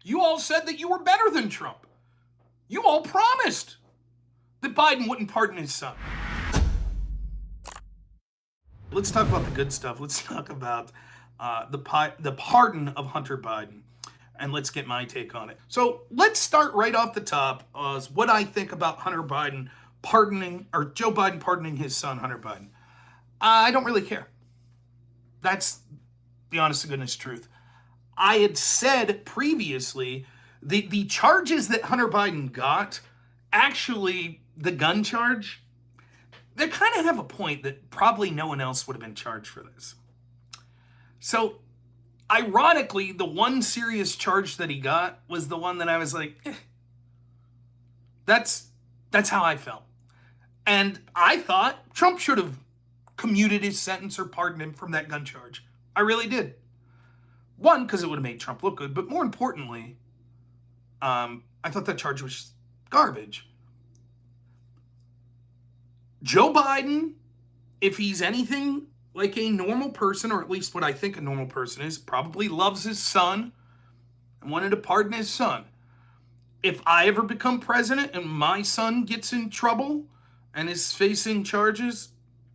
You all said that you were better than Trump. You all promised that Biden wouldn't pardon his son. Let's talk about the good stuff. Let's talk about the pardon of Hunter Biden. And let's get my take on it. So let's start right off the top as what I think about Hunter Biden pardoning, or Joe Biden pardoning his son, Hunter Biden. I don't really care. That's the honest to goodness truth. I had said previously the charges that Hunter Biden got, actually the gun charge, they kind of have a point that probably no one else would have been charged for this. So ironically, the one serious charge that he got was the one that I was like, that's how I felt. And I thought Trump should have commuted his sentence or pardoned him from that gun charge. I really did. One, because it would have made Trump look good, but more importantly, I thought that charge was garbage. Joe Biden, if he's anything like a normal person, or at least what I think a normal person is, probably loves his son and wanted to pardon his son. If I ever become president and my son gets in trouble and is facing charges,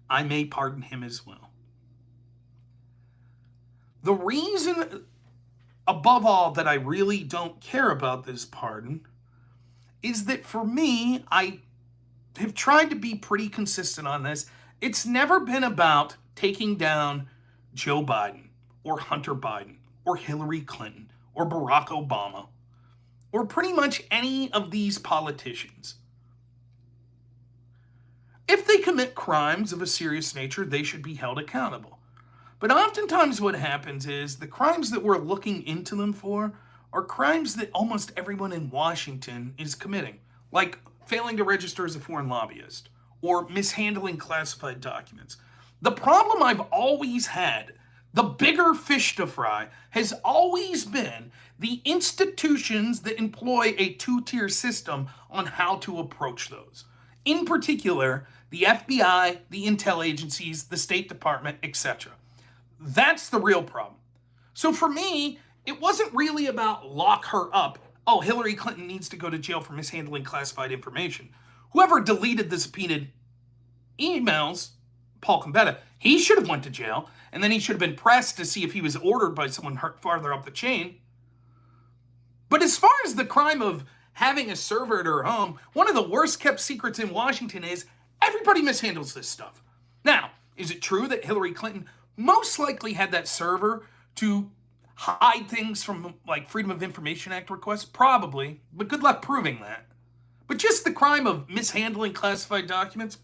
I may pardon him as well. The reason, above all, that I really don't care about this pardon is that for me, I have tried to be pretty consistent on this. It's never been about taking down Joe Biden or Hunter Biden or Hillary Clinton or Barack Obama or pretty much any of these politicians. If they commit crimes of a serious nature, they should be held accountable. But oftentimes what happens is the crimes that we're looking into them for are crimes that almost everyone in Washington is committing, like failing to register as a foreign lobbyist or mishandling classified documents. The problem I've always had, the bigger fish to fry, has always been the institutions that employ a two-tier system on how to approach those. In particular, the FBI, the intel agencies, the State Department, etc. That's the real problem. So for me, it wasn't really about lock her up. Oh, Hillary Clinton needs to go to jail for mishandling classified information. Whoever deleted the subpoenaed emails, Paul Combetta, he should have went to jail, and then he should have been pressed to see if he was ordered by someone farther up the chain. But as far as the crime of having a server at her home, one of the worst kept secrets in Washington is everybody mishandles this stuff. Now, is it true that Hillary Clinton most likely had that server to hide things from like Freedom of Information Act requests? Probably, but good luck proving that. But just the crime of mishandling classified documents,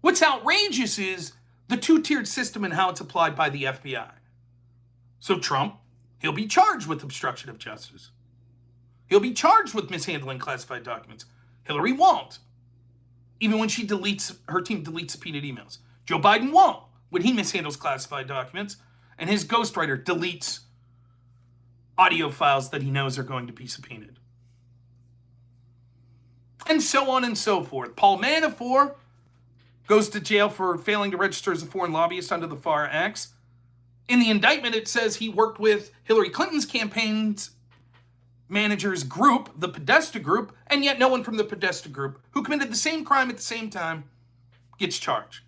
What's outrageous is the two-tiered system and how it's applied by the FBI. So Trump, he'll be charged with obstruction of justice. He'll be charged with mishandling classified documents. Hillary won't, even when her team deletes subpoenaed emails. Joe Biden won't when he mishandles classified documents and his ghostwriter deletes audio files that he knows are going to be subpoenaed. And so on and so forth. Paul Manafort goes to jail for failing to register as a foreign lobbyist under the FAR Acts. In the indictment, it says he worked with Hillary Clinton's campaign's managers group, the Podesta group, and yet no one from the Podesta group who committed the same crime at the same time gets charged.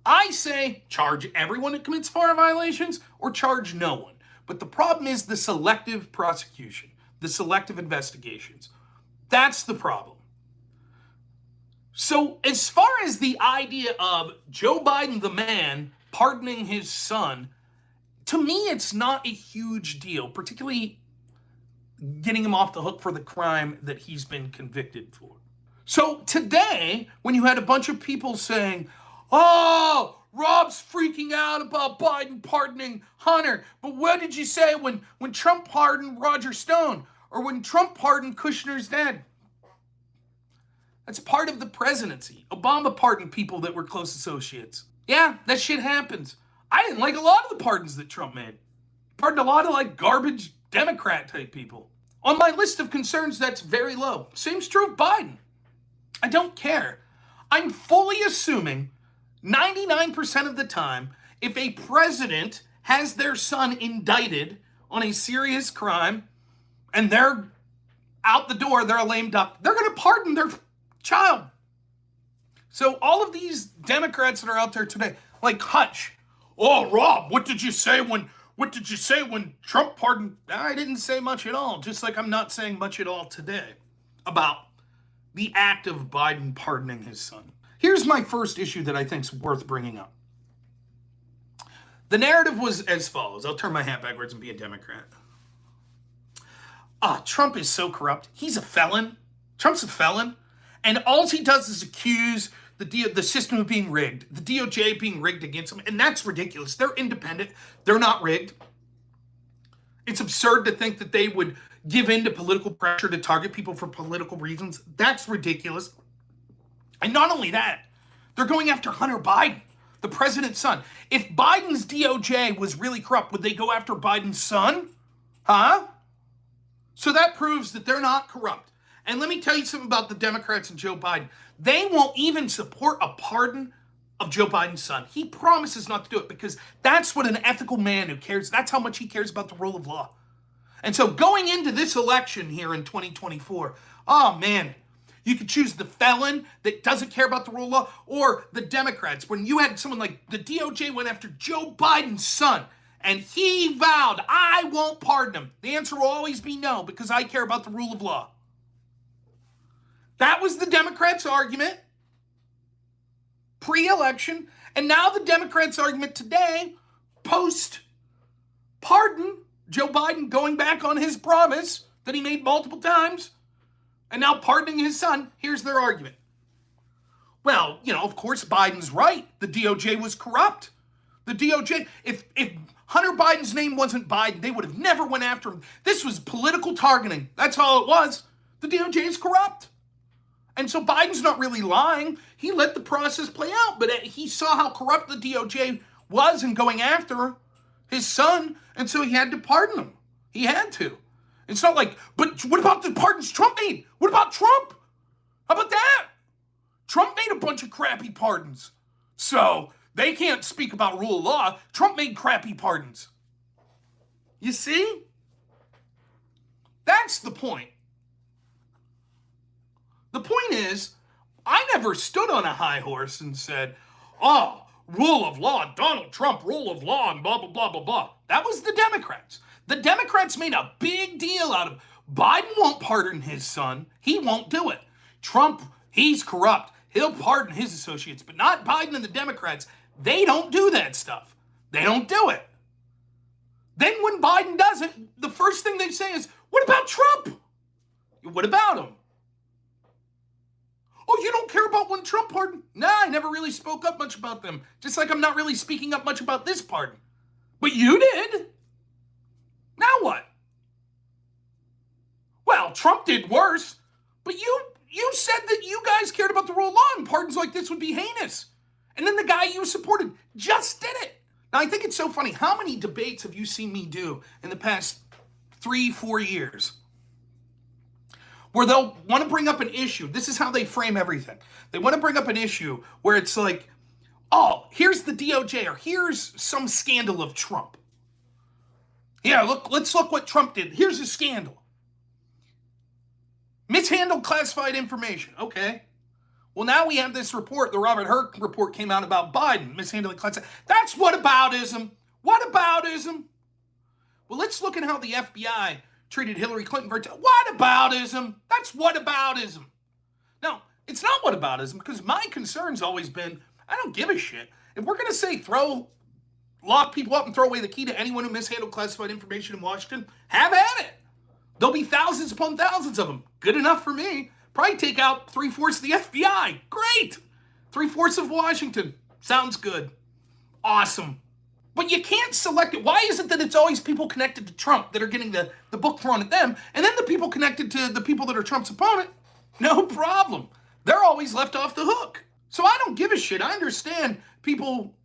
I say charge everyone that commits FAR violations or charge no one. But the problem is the selective prosecution, the selective investigations. That's the problem. So as far as the idea of Joe Biden, the man, pardoning his son, to me, it's not a huge deal, particularly getting him off the hook for the crime that he's been convicted for. So today, when you had a bunch of people saying, oh, Rob's freaking out about Biden pardoning Hunter, but what did you say when Trump pardoned Roger Stone or when Trump pardoned Kushner's dad? That's part of the presidency. Obama pardoned people that were close associates. Yeah, that shit happens. I didn't like a lot of the pardons that Trump made. Pardoned a lot of like garbage Democrat type people. On my list of concerns, that's very low. Same's true of Biden. I don't care. I'm fully assuming 99% of the time, if a president has their son indicted on a serious crime and they're out the door, they're a lame duck, they're going to pardon their child. So all of these Democrats that are out there today, like Hutch, oh, Rob, what did you say when Trump pardoned? I didn't say much at all, just like I'm not saying much at all today about the act of Biden pardoning his son. Here's my first issue that I think is worth bringing up. The narrative was as follows. I'll turn my hat backwards and be a Democrat. Trump is so corrupt. He's a felon. Trump's a felon. And all he does is accuse the system of being rigged, the DOJ being rigged against him. And that's ridiculous. They're independent. They're not rigged. It's absurd to think that they would give in to political pressure to target people for political reasons. That's ridiculous. And not only that, they're going after Hunter Biden, the president's son. If Biden's DOJ was really corrupt, would they go after Biden's son? Huh? So that proves that they're not corrupt. And let me tell you something about the Democrats and Joe Biden. They won't even support a pardon of Joe Biden's son. He promises not to do it because that's what an ethical man who cares, that's how much he cares about the rule of law. And so going into this election here in 2024, oh man, you could choose the felon that doesn't care about the rule of law or the Democrats. When you had someone like the DOJ went after Joe Biden's son and he vowed, I won't pardon him. The answer will always be no because I care about the rule of law. That was the Democrats' argument pre-election. And now the Democrats' argument today, post-pardon, Joe Biden going back on his promise that he made multiple times, and now pardoning his son, here's their argument. Well, of course Biden's right. The DOJ was corrupt. The DOJ, if Hunter Biden's name wasn't Biden, they would have never went after him. This was political targeting. That's all it was. The DOJ is corrupt. And so Biden's not really lying. He let the process play out, but he saw how corrupt the DOJ was in going after his son, and so he had to pardon him. He had to. It's not like, but what about the pardons Trump made? What about Trump? How about that? Trump made a bunch of crappy pardons. So they can't speak about rule of law. Trump made crappy pardons. You see? That's the point. The point is, I never stood on a high horse and said, rule of law, Donald Trump, rule of law, and blah, blah, blah, blah, blah. That was the Democrats. The Democrats made a big deal out of Biden won't pardon his son. He won't do it. Trump, he's corrupt. He'll pardon his associates, but not Biden and the Democrats. They don't do that stuff. They don't do it. Then when Biden does it, the first thing they say is, what about Trump? What about him? Oh, you don't care about when Trump pardoned? Nah, I never really spoke up much about them. Just like I'm not really speaking up much about this pardon. But you did. Now what? Well, Trump did worse. But you said that you guys cared about the rule of law and pardons like this would be heinous. And then the guy you supported just did it. Now, I think it's so funny. How many debates have you seen me do in the past 3-4 years? Where they'll want to bring up an issue. This is how they frame everything. They want to bring up an issue where it's like, oh, here's the DOJ or here's some scandal of Trump. Yeah, let's look what Trump did. Here's a scandal. Mishandled classified information. Okay. Well, now we have this report, the Robert Hur report came out about Biden mishandling classified. That's whataboutism. Whataboutism. Well, let's look at how the FBI treated Hillary Clinton. Whataboutism. That's whataboutism. Now, it's not whataboutism because my concern's always been, I don't give a shit. If we're going to say lock people up and throw away the key to anyone who mishandled classified information in Washington, have at it. There'll be thousands upon thousands of them. Good enough for me. Probably take out 3/4 of the FBI. Great. 3/4 of Washington. Sounds good. Awesome. But you can't select it. Why is it that it's always people connected to Trump that are getting the book thrown at them, and then the people connected to the people that are Trump's opponent? No problem. They're always left off the hook. So I don't give a shit. I understand people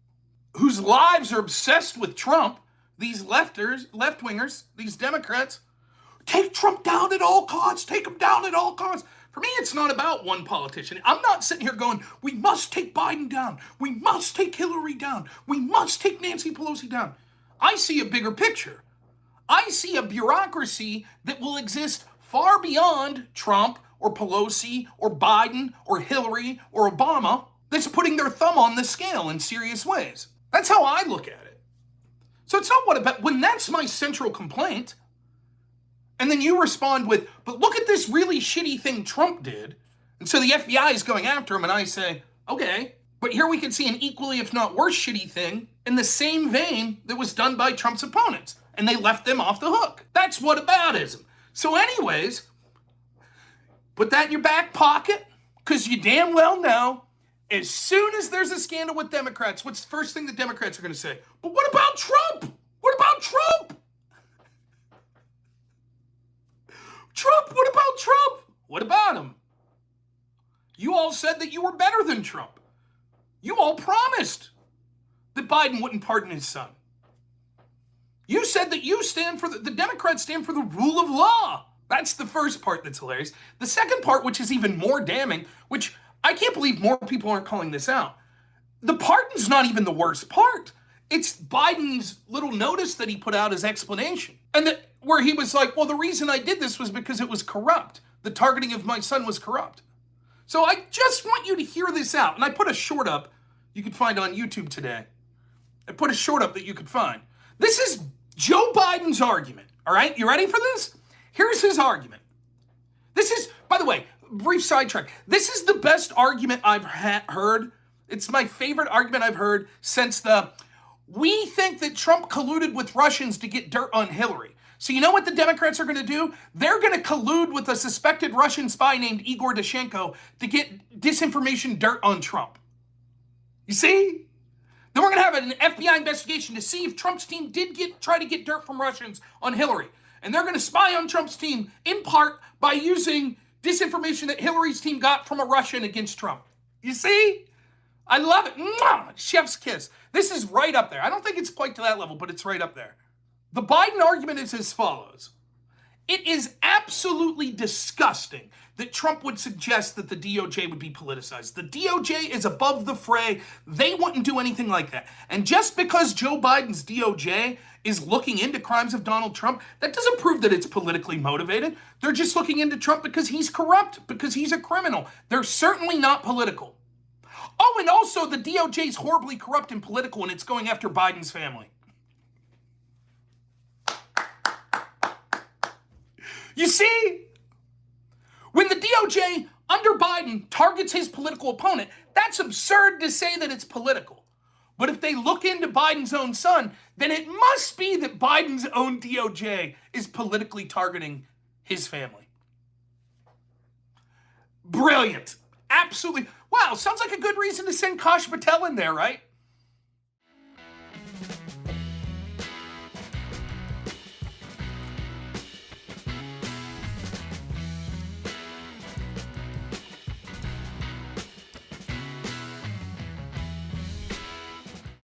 whose lives are obsessed with Trump, these left-wingers, these Democrats. Take Trump down at all costs. Take him down at all costs. For me, it's not about one politician. I'm not sitting here going, we must take Biden down. We must take Hillary down. We must take Nancy Pelosi down. I see a bigger picture. I see a bureaucracy that will exist far beyond Trump or Pelosi or Biden or Hillary or Obama that's putting their thumb on the scale in serious ways. That's how I look at it. So it's not what about, when that's my central complaint, and then you respond with, but look at this really shitty thing Trump did, and so the FBI is going after him, and I say, okay, but here we can see an equally, if not worse, shitty thing in the same vein that was done by Trump's opponents, and they left them off the hook. That's whataboutism. So anyways, put that in your back pocket, because you damn well know, as soon as there's a scandal with Democrats, what's the first thing the Democrats are going to say? But what about Trump? What about Trump? Trump, what about Trump? What about him? You all said that you were better than Trump. You all promised that Biden wouldn't pardon his son. You said that you stand for, the Democrats stand for the rule of law. That's the first part that's hilarious. The second part, which is even more damning, which I can't believe more people aren't calling this out. The pardon's not even the worst part. It's Biden's little notice that he put out as explanation. And where he was like, well, the reason I did this was because it was corrupt. The targeting of my son was corrupt. So I just want you to hear this out. And I put a short up you could find on YouTube today. I put a short up that you could find. This is Joe Biden's argument. All right, you ready for this? Here's his argument. This is, by the way, brief sidetrack. This is the best argument I've heard. It's my favorite argument I've heard since we think that Trump colluded with Russians to get dirt on Hillary. So you know what the Democrats are going to do? They're going to collude with a suspected Russian spy named Igor Dushenko to get disinformation dirt on Trump. You see? Then we're going to have an FBI investigation to see if Trump's team did try to get dirt from Russians on Hillary. And they're going to spy on Trump's team in part by using disinformation that Hillary's team got from a Russian against Trump. You see? I love it. Mwah! Chef's kiss. This is right up there. I don't think it's quite to that level, but it's right up there. The Biden argument is as follows. It is absolutely disgusting that Trump would suggest that the DOJ would be politicized. The DOJ is above the fray. They wouldn't do anything like that. And just because Joe Biden's DOJ is looking into crimes of Donald Trump, that doesn't prove that it's politically motivated. They're just looking into Trump because he's corrupt, because he's a criminal. They're certainly not political. Oh, and also the DOJ is horribly corrupt and political, and it's going after Biden's family. You see, when the DOJ under Biden targets his political opponent, that's absurd to say that it's political. But if they look into Biden's own son, then it must be that Biden's own DOJ is politically targeting his family. Brilliant. Absolutely. Wow, sounds like a good reason to send Kash Patel in there, right?